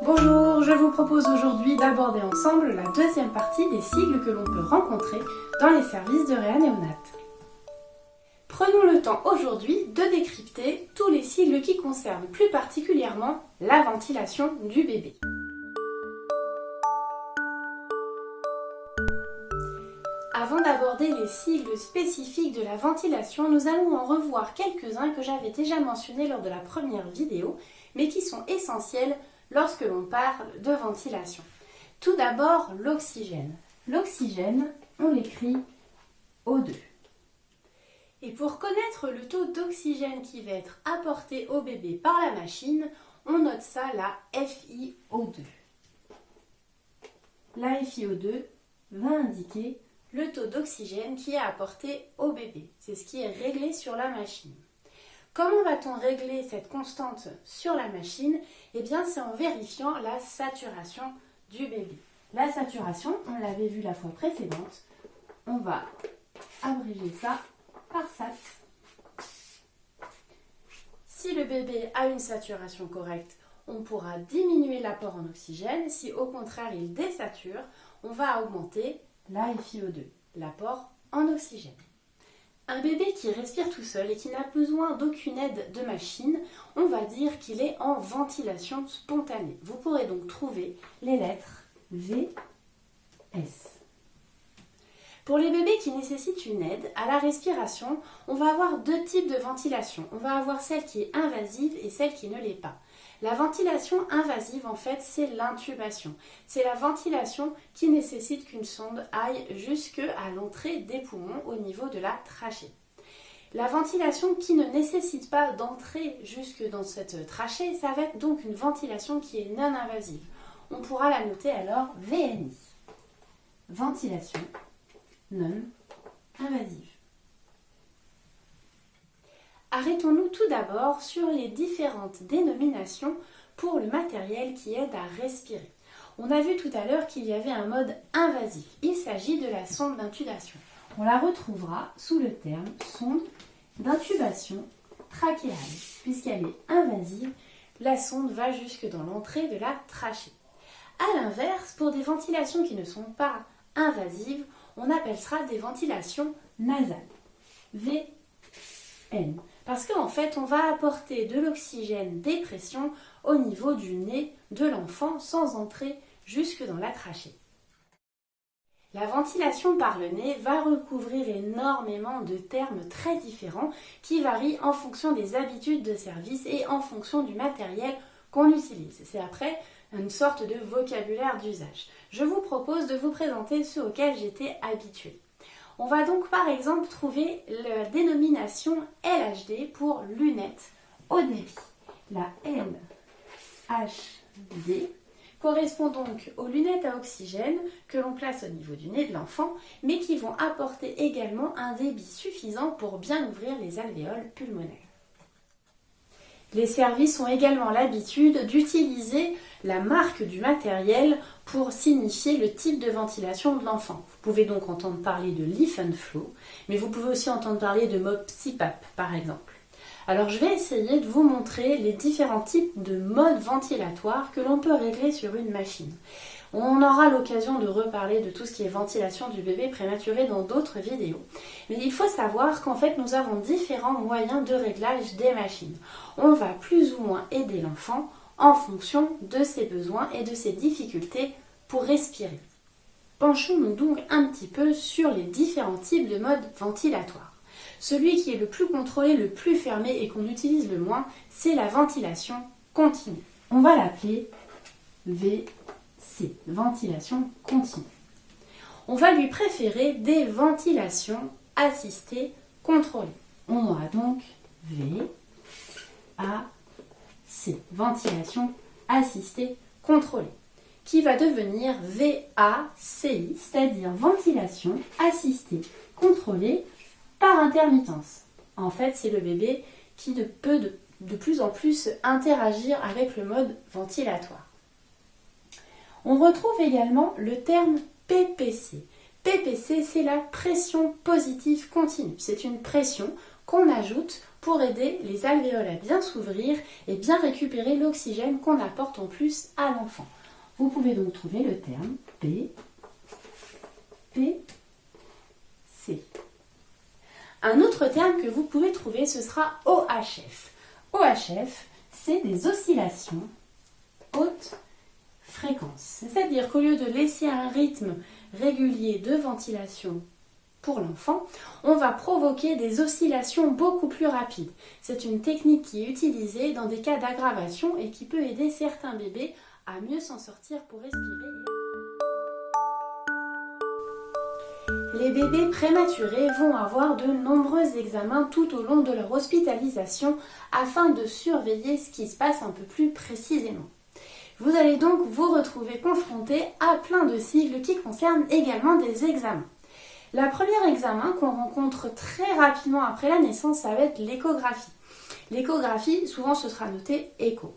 Bonjour, je vous propose aujourd'hui d'aborder ensemble la deuxième partie des sigles que l'on peut rencontrer dans les services de réa-néonat. Prenons le temps aujourd'hui de décrypter tous les sigles qui concernent plus particulièrement la ventilation du bébé. Avant d'aborder les sigles spécifiques de la ventilation, nous allons en revoir quelques-uns que j'avais déjà mentionnés lors de la première vidéo, mais qui sont essentiels lorsque l'on parle de ventilation. Tout d'abord, l'oxygène. L'oxygène, on l'écrit O2. Et pour connaître le taux d'oxygène qui va être apporté au bébé par la machine, on note ça la FiO2. La FiO2 va indiquer le taux d'oxygène qui est apporté au bébé. C'est ce qui est réglé sur la machine. Comment va-t-on régler cette constante sur la machine? Eh bien, c'est en vérifiant la saturation du bébé. La saturation, on l'avait vu la fois précédente. On va abréger ça par SAT. Si le bébé a une saturation correcte, on pourra diminuer l'apport en oxygène. Si au contraire il désature, on va augmenter la FiO2, l'apport en oxygène. Un bébé qui respire tout seul et qui n'a besoin d'aucune aide de machine, on va dire qu'il est en ventilation spontanée. Vous pourrez donc trouver les lettres V, S. Pour les bébés qui nécessitent une aide à la respiration, on va avoir deux types de ventilation. On va avoir celle qui est invasive et celle qui ne l'est pas. La ventilation invasive, en fait, c'est l'intubation. C'est la ventilation qui nécessite qu'une sonde aille jusqu'à l'entrée des poumons au niveau de la trachée. La ventilation qui ne nécessite pas d'entrer jusque dans cette trachée, ça va être donc une ventilation qui est non invasive. On pourra la noter alors VNI. Ventilation non invasive. Arrêtons-nous tout d'abord sur les différentes dénominations pour le matériel qui aide à respirer. On a vu tout à l'heure qu'il y avait un mode invasif. Il s'agit de la sonde d'intubation. On la retrouvera sous le terme sonde d'intubation trachéale. Puisqu'elle est invasive, la sonde va jusque dans l'entrée de la trachée. A l'inverse, pour des ventilations qui ne sont pas invasives, on appellera des ventilations nasales. VN. Parce qu'en fait, on va apporter de l'oxygène des pressions au niveau du nez de l'enfant sans entrer jusque dans la trachée. La ventilation par le nez va recouvrir énormément de termes très différents qui varient en fonction des habitudes de service et en fonction du matériel qu'on utilise. C'est après une sorte de vocabulaire d'usage. Je vous propose de vous présenter ceux auxquels j'étais habituée. On va donc par exemple trouver la dénomination LHD pour lunettes haut débit. La LHD correspond donc aux lunettes à oxygène que l'on place au niveau du nez de l'enfant, mais qui vont apporter également un débit suffisant pour bien ouvrir les alvéoles pulmonaires. Les services ont également l'habitude d'utiliser la marque du matériel pour signifier le type de ventilation de l'enfant. Vous pouvez donc entendre parler de Leaf and Flow, mais vous pouvez aussi entendre parler de mode CPAP par exemple. Alors je vais essayer de vous montrer les différents types de modes ventilatoires que l'on peut régler sur une machine. On aura l'occasion de reparler de tout ce qui est ventilation du bébé prématuré dans d'autres vidéos. Mais il faut savoir qu'en fait, nous avons différents moyens de réglage des machines. On va plus ou moins aider l'enfant en fonction de ses besoins et de ses difficultés pour respirer. Penchons-nous donc un petit peu sur les différents types de modes ventilatoires. Celui qui est le plus contrôlé, le plus fermé et qu'on utilise le moins, c'est la ventilation continue. On va l'appeler VC, ventilation continue. On va lui préférer des ventilations assistées contrôlées. On aura donc VAC, ventilation assistée contrôlée, qui va devenir VACI, c'est-à-dire ventilation assistée contrôlée par intermittence. En fait, c'est le bébé qui peut de plus en plus interagir avec le mode ventilatoire. On retrouve également le terme PPC. PPC, c'est la pression positive continue. C'est une pression qu'on ajoute pour aider les alvéoles à bien s'ouvrir et bien récupérer l'oxygène qu'on apporte en plus à l'enfant. Vous pouvez donc trouver le terme P, C. Un autre terme que vous pouvez trouver, ce sera OHF. OHF, c'est des oscillations haute fréquence. C'est-à-dire qu'au lieu de laisser un rythme régulier de ventilation pour l'enfant, on va provoquer des oscillations beaucoup plus rapides. C'est une technique qui est utilisée dans des cas d'aggravation et qui peut aider certains bébés à mieux s'en sortir pour respirer. Les bébés prématurés vont avoir de nombreux examens tout au long de leur hospitalisation afin de surveiller ce qui se passe un peu plus précisément. Vous allez donc vous retrouver confronté à plein de sigles qui concernent également des examens. Le premier examen qu'on rencontre très rapidement après la naissance, ça va être l'échographie. L'échographie, souvent ce sera noté écho.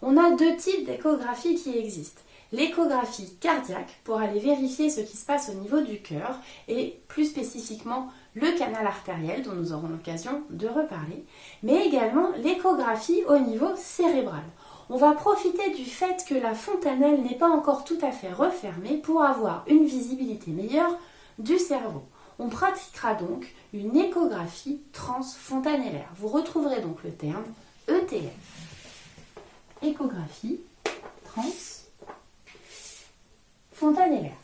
On a deux types d'échographie qui existent. L'échographie cardiaque pour aller vérifier ce qui se passe au niveau du cœur et plus spécifiquement le canal artériel dont nous aurons l'occasion de reparler, mais également l'échographie au niveau cérébral. On va profiter du fait que la fontanelle n'est pas encore tout à fait refermée pour avoir une visibilité meilleure du cerveau. On pratiquera donc une échographie transfontanellaire. Vous retrouverez donc le terme ETF. Échographie transfontanellaire.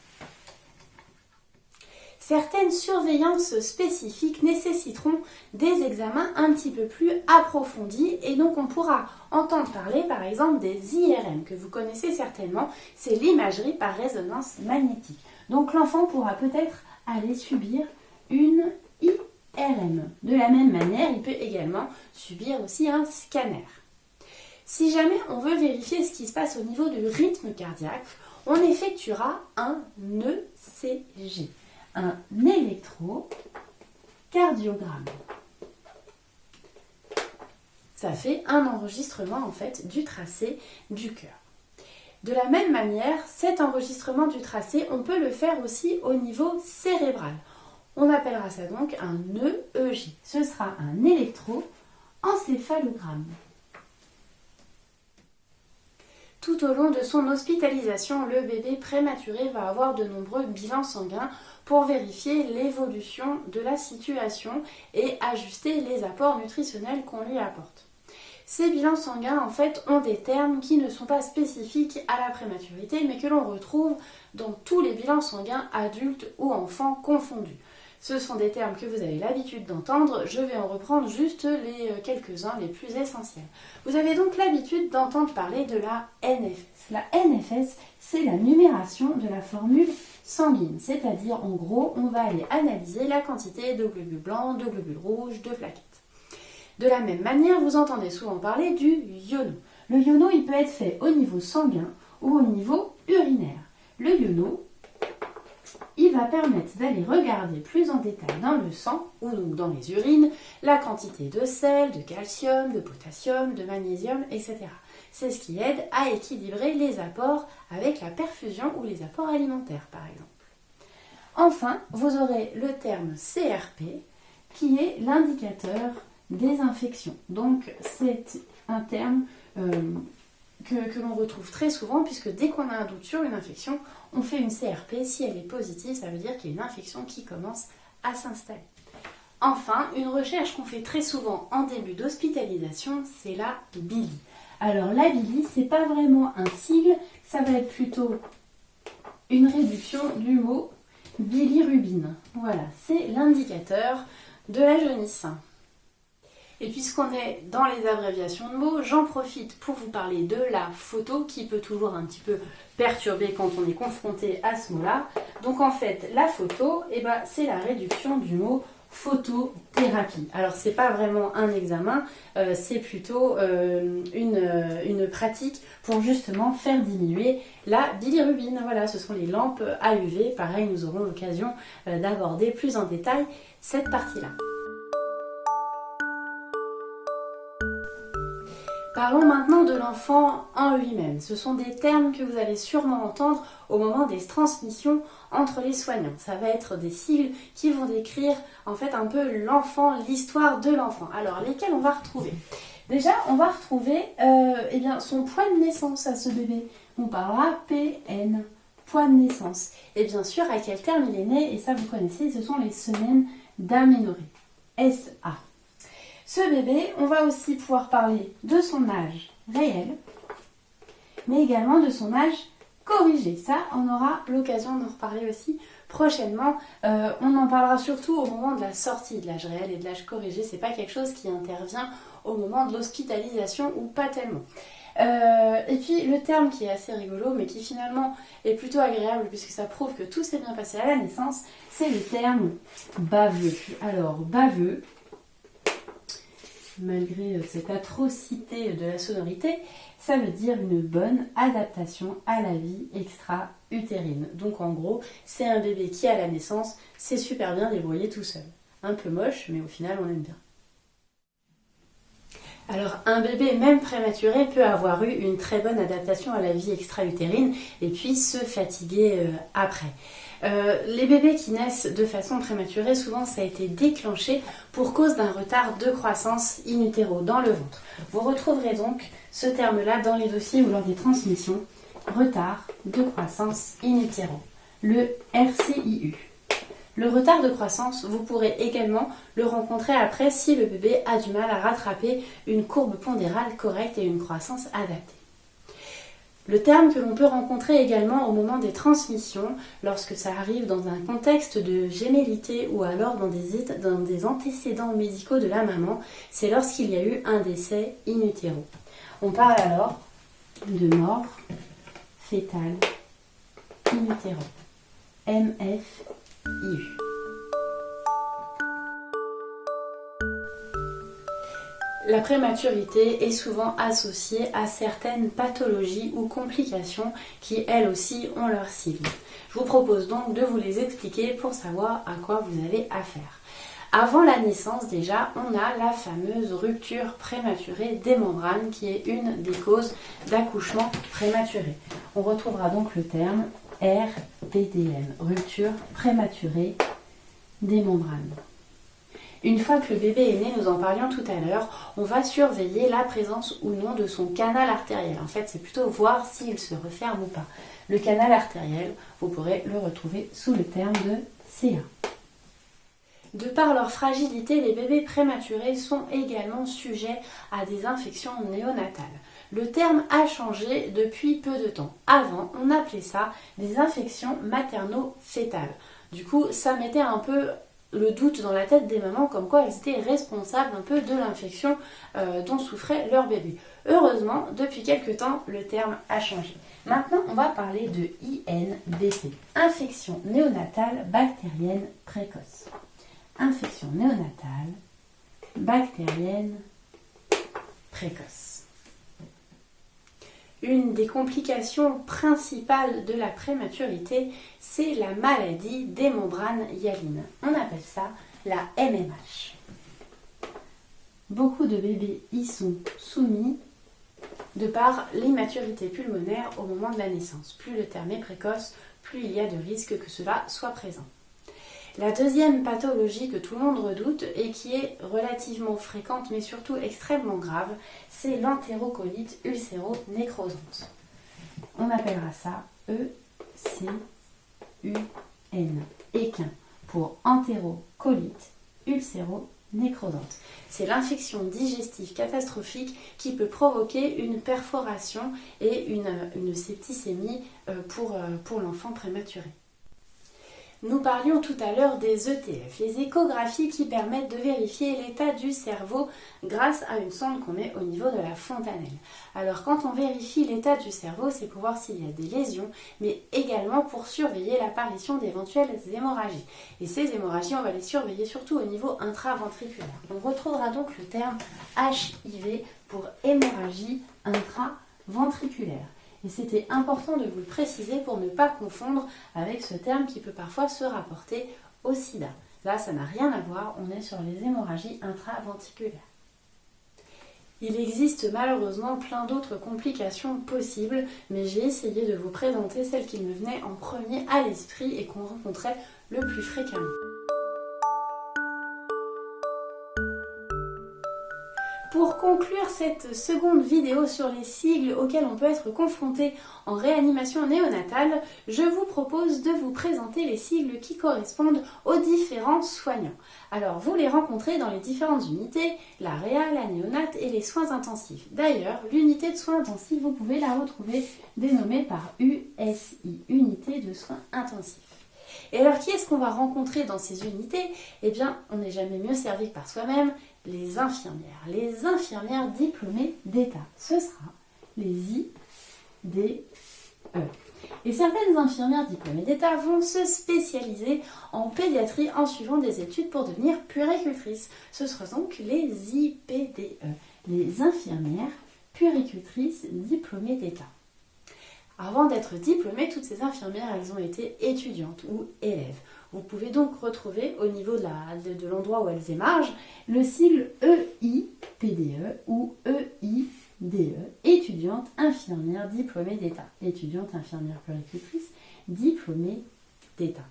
Certaines surveillances spécifiques nécessiteront des examens un petit peu plus approfondis et donc on pourra entendre parler par exemple des IRM que vous connaissez certainement, c'est l'imagerie par résonance magnétique. Donc l'enfant pourra peut-être aller subir une IRM. De la même manière, il peut également subir aussi un scanner. Si jamais on veut vérifier ce qui se passe au niveau du rythme cardiaque, on effectuera un ECG. Un électrocardiogramme. Ça fait un enregistrement en fait du tracé du cœur. De la même manière, cet enregistrement du tracé, on peut le faire aussi au niveau cérébral. On appellera ça donc un EEG. Ce sera un électroencéphalogramme. Tout au long de son hospitalisation, le bébé prématuré va avoir de nombreux bilans sanguins pour vérifier l'évolution de la situation et ajuster les apports nutritionnels qu'on lui apporte. Ces bilans sanguins, en fait, ont des termes qui ne sont pas spécifiques à la prématurité, mais que l'on retrouve dans tous les bilans sanguins adultes ou enfants confondus. Ce sont des termes que vous avez l'habitude d'entendre, je vais en reprendre juste les quelques-uns les plus essentiels. Vous avez donc l'habitude d'entendre parler de la NFS. La NFS, c'est la numération de la formule sanguine, c'est-à-dire en gros, on va aller analyser la quantité de globules blancs, de globules rouges, de plaquettes. De la même manière, vous entendez souvent parler du iono. Le iono, il peut être fait au niveau sanguin ou au niveau urinaire. Le iono, il va permettre d'aller regarder plus en détail dans le sang ou donc dans les urines la quantité de sel, de calcium, de potassium, de magnésium, etc. C'est ce qui aide à équilibrer les apports avec la perfusion ou les apports alimentaires par exemple. Enfin, vous aurez le terme CRP qui est l'indicateur des infections. Donc c'est un terme que l'on retrouve très souvent puisque dès qu'on a un doute sur une infection, on fait une CRP. Si elle est positive, ça veut dire qu'il y a une infection qui commence à s'installer. Enfin, une recherche qu'on fait très souvent en début d'hospitalisation, c'est la bili. Alors la bili, c'est pas vraiment un sigle, ça va être plutôt une réduction du mot bilirubine. Voilà, c'est l'indicateur de la jaunisse. Et puisqu'on est dans les abréviations de mots, j'en profite pour vous parler de la photo qui peut toujours un petit peu perturber quand on est confronté à ce mot-là. Donc en fait, la photo, c'est la réduction du mot photothérapie. Alors c'est pas vraiment un examen, c'est plutôt une pratique pour justement faire diminuer la bilirubine. Voilà, ce sont les lampes à UV. Pareil, nous aurons l'occasion d'aborder plus en détail cette partie-là. Parlons maintenant de l'enfant en lui-même. Ce sont des termes que vous allez sûrement entendre au moment des transmissions entre les soignants. Ça va être des sigles qui vont décrire en fait un peu l'enfant, l'histoire de l'enfant. Alors lesquels on va retrouver? Déjà, on va retrouver son point de naissance à ce bébé. On parlera PN, point de naissance. Et bien sûr, à quel terme il est né, et ça vous connaissez, ce sont les semaines d'aménorrhée, SA. Ce bébé, on va aussi pouvoir parler de son âge réel, mais également de son âge corrigé. Ça, on aura l'occasion d'en reparler aussi prochainement. On en parlera surtout au moment de la sortie de l'âge réel et de l'âge corrigé. C'est pas quelque chose qui intervient au moment de l'hospitalisation ou pas tellement. Et puis le terme qui est assez rigolo, mais qui finalement est plutôt agréable puisque ça prouve que tout s'est bien passé à la naissance, c'est le terme baveux. Alors baveux, malgré cette atrocité de la sonorité, ça veut dire une bonne adaptation à la vie extra-utérine. Donc en gros, c'est un bébé qui à la naissance s'est super bien débrouillé tout seul. Un peu moche, mais au final on aime bien. Alors un bébé même prématuré peut avoir eu une très bonne adaptation à la vie extra-utérine et puis se fatiguer après. Les bébés qui naissent de façon prématurée, souvent ça a été déclenché pour cause d'un retard de croissance in utero dans le ventre. Vous retrouverez donc ce terme-là dans les dossiers ou lors des transmissions, retard de croissance in utero, le RCIU. Le retard de croissance, vous pourrez également le rencontrer après si le bébé a du mal à rattraper une courbe pondérale correcte et une croissance adaptée. Le terme que l'on peut rencontrer également au moment des transmissions, lorsque ça arrive dans un contexte de gémellité ou alors dans des antécédents médicaux de la maman, c'est lorsqu'il y a eu un décès in utero. On parle alors de mort fétale in utero, MFIU. La prématurité est souvent associée à certaines pathologies ou complications qui, elles aussi, ont leur sigle. Je vous propose donc de vous les expliquer pour savoir à quoi vous avez affaire. Avant la naissance, déjà, on a la fameuse rupture prématurée des membranes qui est une des causes d'accouchement prématuré. On retrouvera donc le terme RPDM, rupture prématurée des membranes. Une fois que le bébé est né, nous en parlions tout à l'heure, on va surveiller la présence ou non de son canal artériel. En fait, c'est plutôt voir s'il se referme ou pas. Le canal artériel, vous pourrez le retrouver sous le terme de CA. De par leur fragilité, les bébés prématurés sont également sujets à des infections néonatales. Le terme a changé depuis peu de temps. Avant, on appelait ça des infections materno-fétales. Du coup, ça mettait un peu le doute dans la tête des mamans comme quoi elles étaient responsables un peu de l'infection dont souffrait leur bébé. Heureusement, depuis quelques temps, le terme a changé. Maintenant, on va parler de INBP, infection néonatale bactérienne précoce. Infection néonatale bactérienne précoce. Une des complications principales de la prématurité, c'est la maladie des membranes hyalines. On appelle ça la MMH. Beaucoup de bébés y sont soumis de par l'immaturité pulmonaire au moment de la naissance. Plus le terme est précoce, plus il y a de risques que cela soit présent. La deuxième pathologie que tout le monde redoute et qui est relativement fréquente mais surtout extrêmement grave, c'est l'entérocolite ulcéro-nécrosante. On appellera ça ECUN, équin, pour entérocolite ulcéro-nécrosante. C'est l'infection digestive catastrophique qui peut provoquer une perforation et une septicémie pour l'enfant prématuré. Nous parlions tout à l'heure des ETF, les échographies qui permettent de vérifier l'état du cerveau grâce à une sonde qu'on met au niveau de la fontanelle. Alors quand on vérifie l'état du cerveau, c'est pour voir s'il y a des lésions, mais également pour surveiller l'apparition d'éventuelles hémorragies. Et ces hémorragies, on va les surveiller surtout au niveau intraventriculaire. On retrouvera donc le terme HIV pour hémorragie intraventriculaire. Et c'était important de vous le préciser pour ne pas confondre avec ce terme qui peut parfois se rapporter au sida. Là, ça n'a rien à voir, on est sur les hémorragies intraventriculaires. Il existe malheureusement plein d'autres complications possibles, mais j'ai essayé de vous présenter celles qui me venaient en premier à l'esprit et qu'on rencontrait le plus fréquemment. Pour conclure cette seconde vidéo sur les sigles auxquels on peut être confronté en réanimation néonatale, je vous propose de vous présenter les sigles qui correspondent aux différents soignants. Alors vous les rencontrez dans les différentes unités, la réa, la néonate et les soins intensifs. D'ailleurs, l'unité de soins intensifs, vous pouvez la retrouver dénommée par USI, unité de soins intensifs. Et alors qui est-ce qu'on va rencontrer dans ces unités? Eh bien, on n'est jamais mieux servi que par soi-même, les infirmières diplômées d'État. Ce sera les IDE. Et certaines infirmières diplômées d'État vont se spécialiser en pédiatrie en suivant des études pour devenir puéricultrices. Ce sera donc les IPDE, les infirmières puéricultrices diplômées d'État. Avant d'être diplômées, toutes ces infirmières, elles ont été étudiantes ou élèves. Vous pouvez donc retrouver au niveau de l'endroit où elles émargent le sigle EIPDE ou EIDE, étudiante infirmière diplômée d'État. Étudiante infirmière puéricultrice diplômée d'État.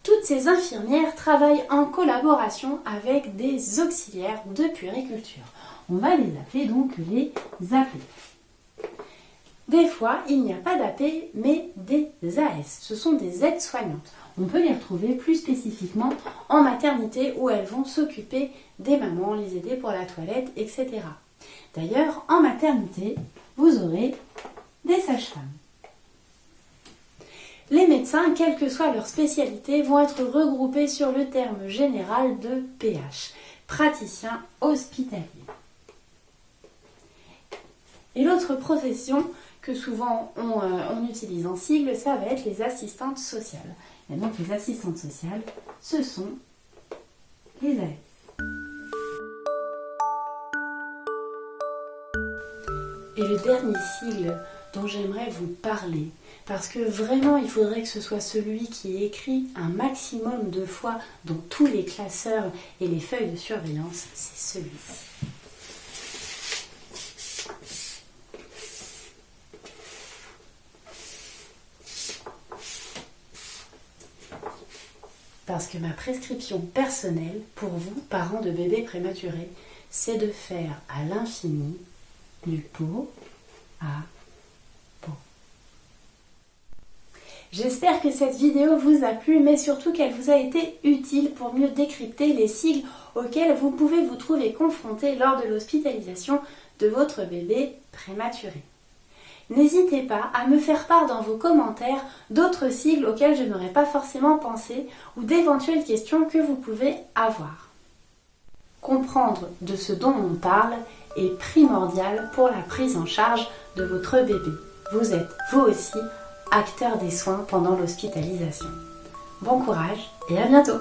Toutes ces infirmières travaillent en collaboration avec des auxiliaires de puériculture. On va les appeler donc les AP. Des fois, il n'y a pas d'AP, mais des AS. Ce sont des aides-soignantes. On peut les retrouver plus spécifiquement en maternité où elles vont s'occuper des mamans, les aider pour la toilette, etc. D'ailleurs, en maternité, vous aurez des sages-femmes. Les médecins, quelle que soit leur spécialité, vont être regroupés sur le terme général de PH, praticien hospitalier. Et l'autre profession que souvent on utilise en sigle, ça va être les assistantes sociales. Et donc les assistantes sociales, ce sont les AS. Et le dernier sigle dont j'aimerais vous parler, parce que vraiment il faudrait que ce soit celui qui est écrit un maximum de fois dans tous les classeurs et les feuilles de surveillance, c'est celui-ci. Parce que ma prescription personnelle pour vous, parents de bébés prématurés, c'est de faire à l'infini du pot à pot. J'espère que cette vidéo vous a plu, mais surtout qu'elle vous a été utile pour mieux décrypter les sigles auxquels vous pouvez vous trouver confrontés lors de l'hospitalisation de votre bébé prématuré. N'hésitez pas à me faire part dans vos commentaires d'autres sigles auxquels je n'aurais pas forcément pensé ou d'éventuelles questions que vous pouvez avoir. Comprendre de ce dont on parle est primordial pour la prise en charge de votre bébé. Vous êtes, vous aussi, acteur des soins pendant l'hospitalisation. Bon courage et à bientôt!